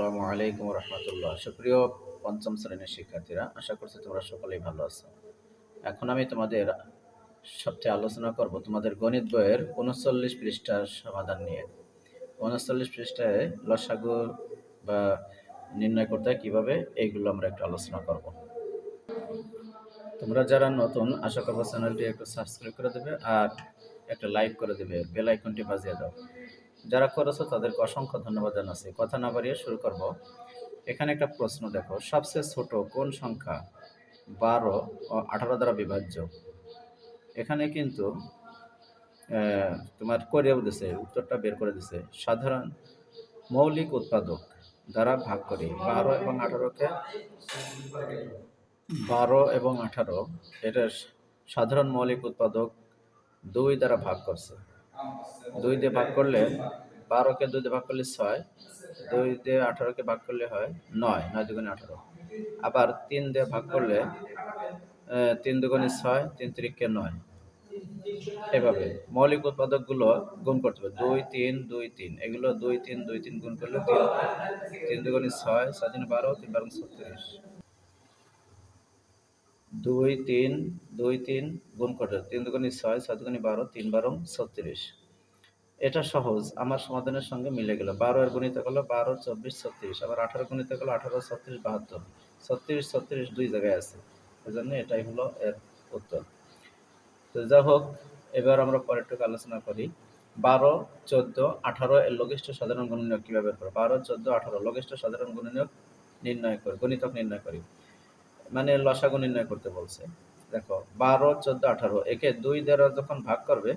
আসসালামু আলাইকুম রহমতুল্লাহ। সুপ্রিয় পঞ্চম শ্রেণীর শিক্ষার্থীরা, আশা করছি তোমরা সকলেই ভালো আছো। এখন আমি তোমাদের সাথে আলোচনা করব তোমাদের গণিত বইয়ের 39 পৃষ্ঠার সমাধান নিয়ে। 39 পৃষ্ঠায় লসাগু বা নির্ণয় করতে হয় কীভাবে, এইগুলো আমরা একটু আলোচনা করব। তোমরা যারা নতুন, আশা করবো চ্যানেলটি একটু সাবস্ক্রাইব করে দেবে আর একটা লাইক করে দেবে, বেল আইকনটি বাজিয়ে দাও। যারা করেছো তাদেরকে অসংখ্য ধন্যবাদ জানাচ্ছি। কথা না বাড়িয়ে শুরু করব। এখানে একটা প্রশ্ন দেখো, সবচেয়ে ছোট কোন সংখ্যা 12 ও 18 দ্বারা বিভাজ্য? এখানে কিন্তু তোমার করেও দিছে, উত্তরটা বের করে দিছে। সাধারণ মৌলিক উৎপাদক দ্বারা ভাগ করি 12 এবং 18কে। 12 এবং 18 এটা সাধারণ মৌলিক উৎপাদক 2 দ্বারা ভাগ করছে। 2 দিয়ে ভাগ করলে 12কে 2 দিয়ে ভাগ করলে 6, 2 দিয়ে 18কে ভাগ করলে হয় 9, 9 দুগুণে 18। আবার 3 দিয়ে ভাগ করলে 3 দুগুণে 6, 3 তিরিকে 9। এভাবে মৌলিক উৎপাদকগুলো গুণ করতে হবে। 2 3 2 3, এগুলো 2 3 2 3 গুণ করলে 3 দুগুণে 6, 6 দুগুণে 12, 3 12 36। 2 3 2 3 গুণ করতে হবে। 3 দুগুণে 6, 6 দুগুণে 12, 3 12 36। এটা সহজ, আমার সমাধানের সঙ্গে মিলে গেল। 12 এর গুণিতক হলো 12 24 36, আবার 18 গুণিতক হলো 18 36 72। 36 36 দুই জায়গায় আছে, এজন্য এটাই হলো এর উত্তর। তো যাই হোক, এবার আমরা পরেরটুকু আলোচনা করি। 12 14 18 এর লঘিষ্ঠ সাধারণ গুণনীয়ক কিভাবে বের করব? 12 14 18 লঘিষ্ঠ সাধারণ গুণনীয়ক নির্ণয় করি, গণিতক নির্ণয় করি, মানে লসাগু নির্ণয় করতে বলছে। দেখো 12 14 18 একে 2 দ্বারা যখন ভাগ করবে,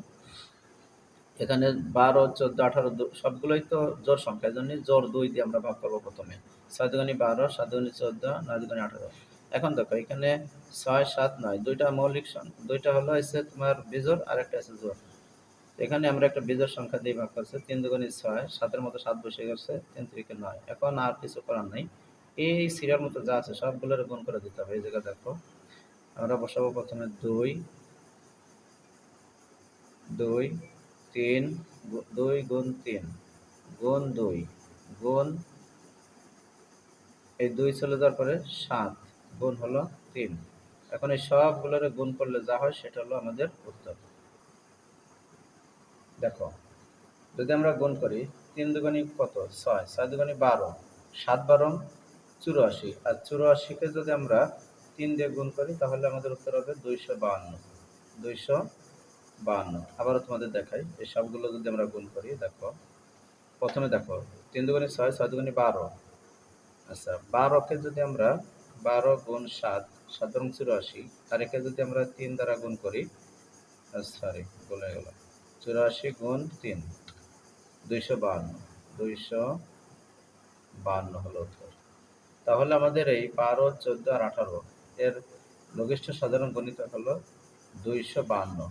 এখানে 12 14 18 সবগুলোই তো জোড় সংখ্যা, এজন্য জোড় 2 দিয়ে আমরা ভাগ করবো প্রথমে। 6 দুগুণে 12, 7 দুগুণে 14, 9 দুগুণে 18। এখন দেখো এখানে 6 7 9 দুইটা মৌলিক সংখ্যা, দুইটা হলো হচ্ছে তোমার বিজোড় আর একটা আছে জোড়। এখানে আমরা একটা বিজোড় সংখ্যা দিয়ে ভাগ করছি। 3 দুগুণে 6, 7 এর মতো 7 বসে গেছে, 3 তিরিকে 9। এখন আর কিছু করার নাই, এই সিরিয়াল মতো যা আছে সবগুলোর গুণ করে দিতে হবে। এই জায়গা দেখো আমরা বসাবো প্রথমে 2 2 3, 2 গুণ 3 গুণ 2 গুণ এই 2 চলে যাওয়ার পরে 7 গুণ হলো 3। এখন এই সবগুলোর গুণ করলে যা হয় সেটা হলো আমাদের উত্তর। দেখো যদি আমরা গুণ করি, 3 দুগুণে কত 6, 6 দুগুণে 12, 7 12 84, আর 84কে যদি আমরা 3 দিয়ে গুণ করি তাহলে আমাদের উত্তর হবে 252। 252। আবারও তোমাদের দেখাই, এই সবগুলো যদি আমরা গুণ করি, দেখো প্রথমে দেখো 3 দুগুণে 6, 6 দুগুণে 12। আচ্ছা 12কে যদি আমরা 12 গুণ 7, 7 এবং 84, আর একে যদি আমরা 3 দ্বারা গুণ করি, সরি বলে গেল, 84 গুণ 3 252, 252 হলো উত্তর। তাহলে আমাদের এই 12 14 আর 18 এর লঘিষ্ঠ সাধারণ গুণিতক হলো 252।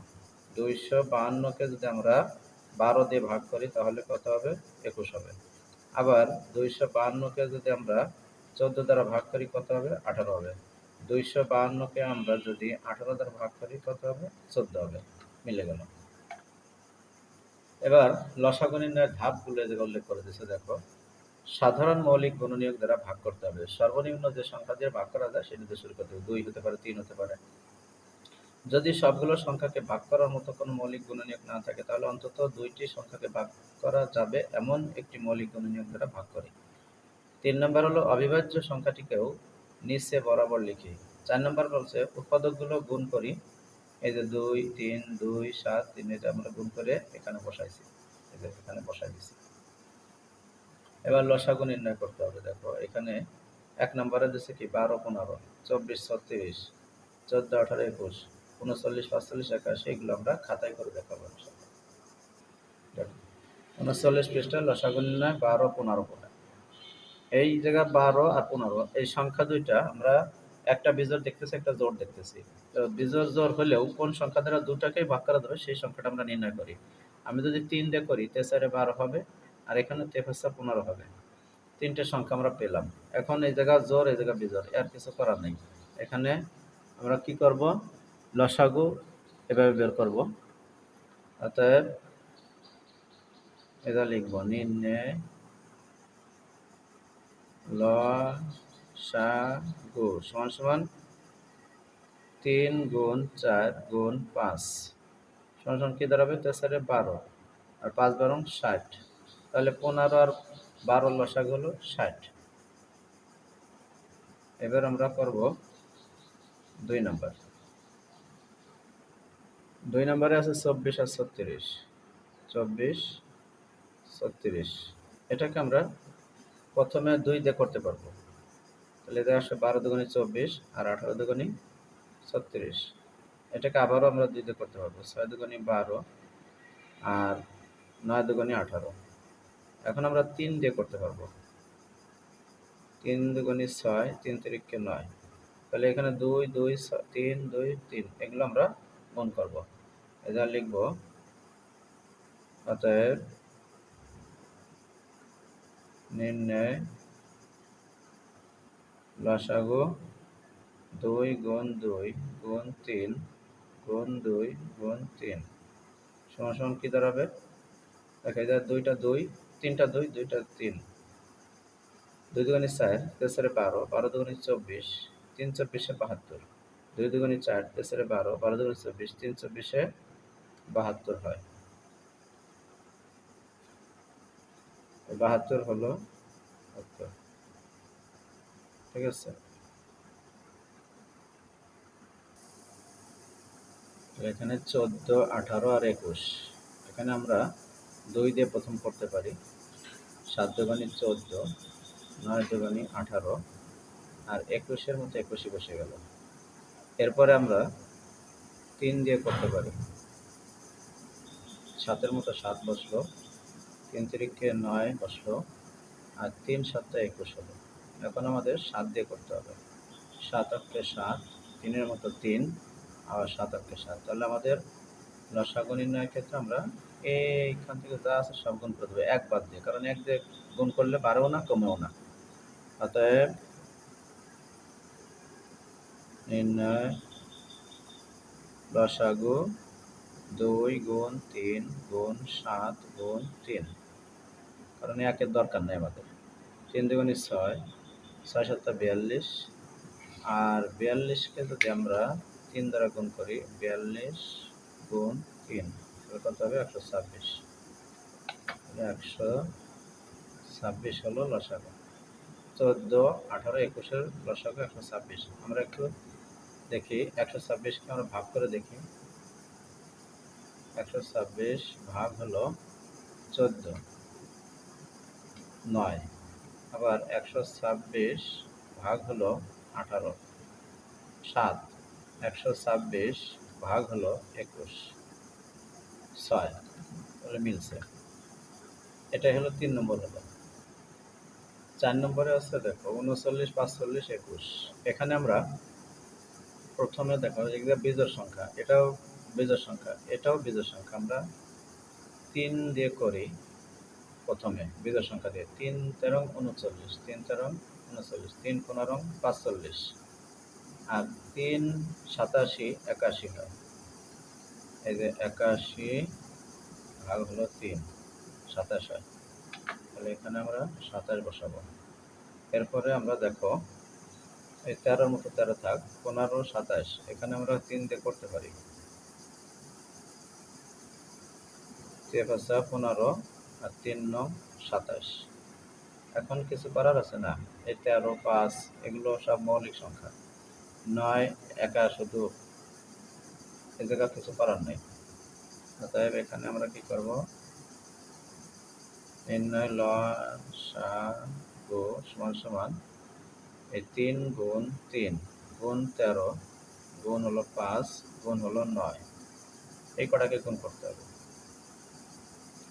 252কে যদি আমরা 12 দিয়ে ভাগ করি তাহলে কত হবে? 21 হবে। আবার 252কে যদি আমরা 14 দ্বারা ভাগ করি কত হবে? 18 হবে। 252কে আমরা যদি 18 দ্বারা ভাগ করি কত হবে? 14 হবে। মিলে গেল। এবার লসাগু নির্ণয়ের ধাপগুলো যেগুলো উল্লেখ করে দিয়েছে, দেখো সাধারণ মৌলিক গুণনীয়ক দ্বারা ভাগ করতে হবে। সর্বনিম্ন যে সংখ্যা দিয়ে ভাগ করা যায় সেটা দিয়ে শুরু করতে হবে। 2 হতে পারে, 3 হতে পারে। যদি সবগুলো সংখ্যাকে ভাগ করার মতো কোনো মৌলিক গুণনীয়ক না থাকে তাহলে অন্তত 2টি সংখ্যাকে ভাগ করা যাবে এমন একটি মৌলিক গুণনীয়ক দ্বারা ভাগ করি। 3 নম্বর হলো অবিভাজ্য সংখ্যাটিকেও নিচে বরাবর লিখি। 4 নম্বর বলছে উৎপাদকগুলো গুণ করি। এই যে 2 3 2 7 3, এটা আমরা গুণ করে এখানে বসাইছি, এই যে এখানে বসাই দিছি। এবার লসাগু নির্ণয় করতে হবে। দেখো এখানে 1 নম্বরে দিচ্ছে কি 12 15, 24 36, 14 18 21, 39 45 81, এগুলো আমরা খাতায় করে দেখাবো। দেখো 39 পৃষ্ঠা লসাগু নির্ণয় 12 15 করে। এই জায়গা 12 আর 15, এই সংখ্যা দুইটা আমরা একটা বিজোড় দেখতেছি, একটা জোড় দেখতেছি। তো বিজোড় জোড় হলেও কোন সংখ্যা দ্বারা দুটাকেই ভাগ করা যাবে সেই সংখ্যাটা আমরা নির্ণয় করি। আমি যদি 3 দিয়ে করি, 3 4 12 হবে, আর এখানে 3 5 15 হবে। 3টে সংখ্যা আমরা পেলাম। এখন এই জায়গা জোড়, এই জায়গা বিজোড়, আর কিছু করার নেই। এখানে আমরা কি করব? লসাগু এভাবে বের করব। অতএব এটা লিখব, নির্ণয় লসাগু সমান সমান 3 গুণ 4 গুণ 5 সমান সমান কি দাঁড়াবে? 4 12 আর 5 12 60। তাহলে 15 আর 12 লসাগু হলো 60। এবার আমরা করব 2 নাম্বার। 2 নম্বরে আছে 24 আর 36। 24 36 এটাকে আমরা প্রথমে 2 দিয়ে করতে পারবো। তাহলে এটা আসে 12 দুগুণে 24 আর 18 দুগুণে 36। এটাকে আবারও আমরা 2 দিয়ে করতে পারবো। 6 দুগুণে 12 আর 9 দুগুণে 18। এখন আমরা 3 দিয়ে করতে পারবো। 3 দুগুণে 6, 3 তিরিকে 9। তাহলে এখানে 2 2 3 2 3 এগুলো আমরা গুণ করব। এটা লিখব অতএব নির্ণয় লসাগু 2 গুণ 2 গুণ 3 গুণ 2 গুণ 3 সমান সমান কি দাঁড়াবে? দেখা যায় 2টা 2, 3টা 2, 2টা 3। 2 দুগুণে 4, 4 12, 12 দুগুণে 24, 3 24 72। 2 দুগুণে 4, 4 12, 12 দুগুণে 24, 3 24 72 হয়। 72 হলো উত্তর। ঠিক আছে? এখানে 14, 18 আর 21। এখানে আমরা 2 দিয়ে প্রথম করতে পারি। 7 দুগুণে 14, 9 দুগুণে 18 আর 21 মধ্যে 21 বসে গেল। এরপরে আমরা 3 দিয়ে করতে পারি। 7 মতো 7 বসলো, 3 তিরিকে 9 বসলো আর 3 7 21 হলো। এখন আমাদের 7 দিয়ে করতে হবে। 7 অক্ষে 7, 3 মতো 3 আবার 7 অক্ষে 7। তাহলে আমাদের লসাগু নির্ণয়ের ক্ষেত্রে আমরা এইখান থেকে যা আছে সব গুণ করে দেবো 1 বাদ দিয়ে, কারণ 1 দিয়ে গুণ করলে বাড়েও না কমেও না। অতএব নির্ণয় লসাগু 2 গুণ 3 গুণ 7 গুণ 3, কারণ 1-এর দরকার নেই আমাদের। 3 দুগুণে 6, 6 7 42 আর 42কে যদি আমরা 3 দ্বারা গুণ করি, 42 গুণ 3 কত হবে? 126। 126 হলো লসাগু। 14, 18, 21-এর লসাগু 126। আমরা একটু দেখি 126কে আমরা ভাগ করে দেখি। 126 ভাগ হলো 14, 9। আবার 126 ভাগ হলো 18, 7। 126 ভাগ হলো 21, 6। তাহলে মিলছে। এটাই হলো 3 নম্বর হলো। 4 নম্বরে আছে দেখো 39, 45, 21। এখানে আমরা প্রথমে দেখো এগুলো বিজোড় সংখ্যা, এটাও বিজোড় সংখ্যা, এটাও বিজোড় সংখ্যা। আমরা 3 দিয়ে করি প্রথমে বিজোড় সংখ্যা দিয়ে। 3 13 39, 3 13 39, 3 15 45 আর 3 87 81 হয়। এই যে 81 ভাগ হলো 3, 27 হয়। তাহলে এখানে আমরা 27 বসাবো। এরপরে আমরা দেখো এই 13-র মতো 13 থাক, 15 27। এখানে আমরা 3 দিয়ে করতে পারি। 3 5 15 আর 3 9 27। এখন কিছু করার আছে না? এই 13 5 এগুলো সব মৌলিক সংখ্যা। 9 একা শুধু, এই জায়গা কিছু করার নেই। অতএব এখানে আমরা কি করব? নির্ণয় লসাগু সমান সমান এই 3 গুণ 3 গুণ 13 গুণ হলো 5 গুণ হলো 9, এই কটাকে গুণ করতে হবে।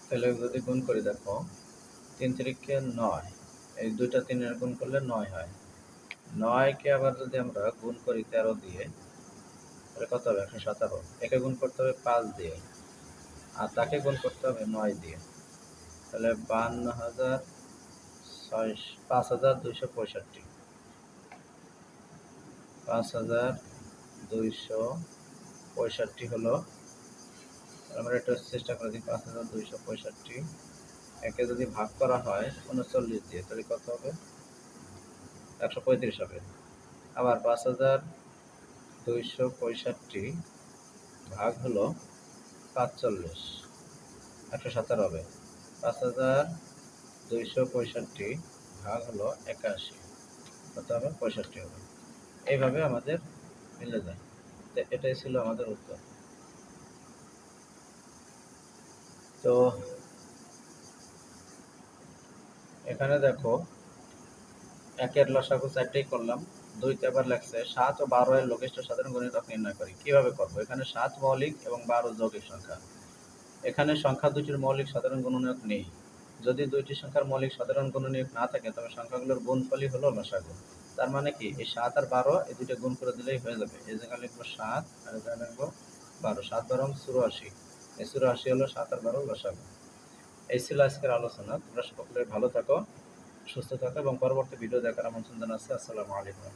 তাহলে যদি গুণ করি দেখো 3 তিরিকে 9, এই দুইটা 3-এর গুণ করলে 9 হয়। 9কে আবার যদি আমরা গুণ করি 13 দিয়ে, তাহলে কত হবে? 117। একে গুণ করতে হবে 5 দিয়ে আর তাকে গুণ করতে হবে 9 দিয়ে। তাহলে 5265, 5265 হলো। আমরা এটা চেষ্টা করে দিই। 5265 একে যদি ভাগ করা হয় 39 দিয়ে, তাহলে কত হবে? 135 হবে। আবার 5265 ভাগ হলো 45, 117 হবে। 5265 ভাগ হলো 81, কত হবে? 65 হবে। এইভাবে আমাদের মিলে যায়। তো এটাই ছিল আমাদের উত্তর। তো এখানে দেখো, একের লসাগু 4টেই করলাম, 2তে আবার লেখছে 7 ও 12 এর লঘিষ্ঠ সাধারণ গুণিতক নির্ণয় করি। কিভাবে করব? এখানে 7 মৌলিক এবং 12 যৌগিক সংখ্যা। এখানে সংখ্যা দুটির মৌলিক সাধারণ গুণনীয়ক নেই। যদি দুইটি সংখ্যার মৌলিক সাধারণ গুণনীয়ক না থাকে তবে সংখ্যাগুলোর গুণফলই হলো লসাগু। তার মানে কি, এই 7 আর 12 এই দুটো গুণ করে দিলেই হয়ে যাবে। এই জায়গায় লিখবো 7 আর এই জায়গায় লিখবো 12। 7 12 84, এই 84 হলো 7 আর 12 লসাগু। এই ছিল আজকের আলোচনা। তোমরা সকলে ভালো থাকো, সুস্থ থাকো এবং পরবর্তী ভিডিও দেখার আমন্ত্রণ জানাচ্ছি। আসসালামু আলাইকুম।